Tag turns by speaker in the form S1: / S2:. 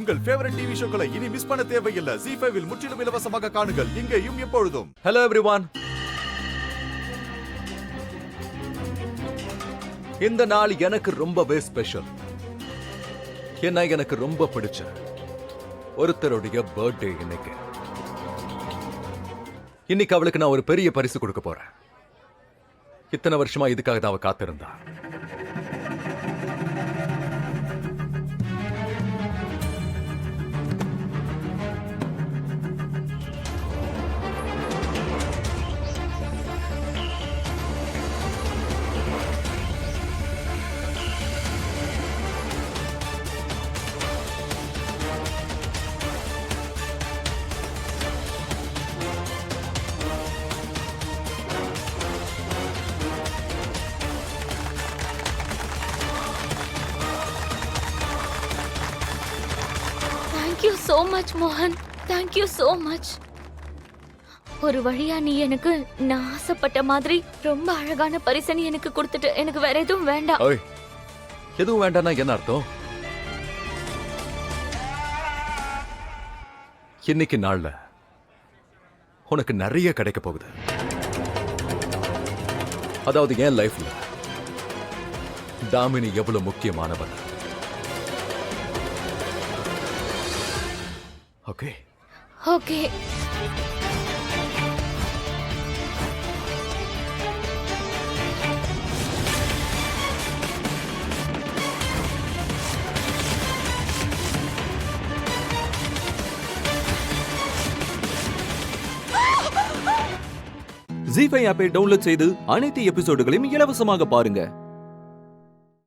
S1: உங்கள் favourite TV ஷோக்களை இனி miss பண்ண தேவையில்லை. ZEE5 இல் முற்றிலும் இலவசமாக காணுங்கள், இங்கேயும் எப்பொழுதும்.
S2: Hello everyone. இந்த நாள் எனக்கு ரொம்பவே ஸ்பெஷல். ஏன்னா எனக்கு ரொம்ப பிடிச்ச ஒருத்தருடைய பர்த்டே இன்னைக்கு. இன்னைக்கு அவளுக்கு நான் ஒரு பெரிய பரிசு கொடுக்க போறேன். இத்தனை வருஷமா இதுக்காக தான் அவ காத்திருந்தா.
S3: Thank you so much, Mohan. Thank you so much. ஒரு வழியா நீ எனக்கு நான் ஆசைப்பட்ட மாதிரி ரொம்ப அழகான பரிசு நீ எனக்கு கொடுத்துட்டு எனக்கு வேற எதுவும் வேண்டாம்.
S2: ஓய், எதுவும் வேண்டாம்னா என்ன அர்த்தம்? இன்னைக்கு நாள்ல உனக்கு நிறைய கிடைக்க போகுது. அதாவது என் லைஃப்ல தாமினி எவ்வளவு முக்கியமானவன். Okay
S3: okay.
S4: ZEE5 ஆப்பை டவுன்லோட் செய்து அனைத்து எபிசோடுகளையும் இலவசமாக பாருங்க.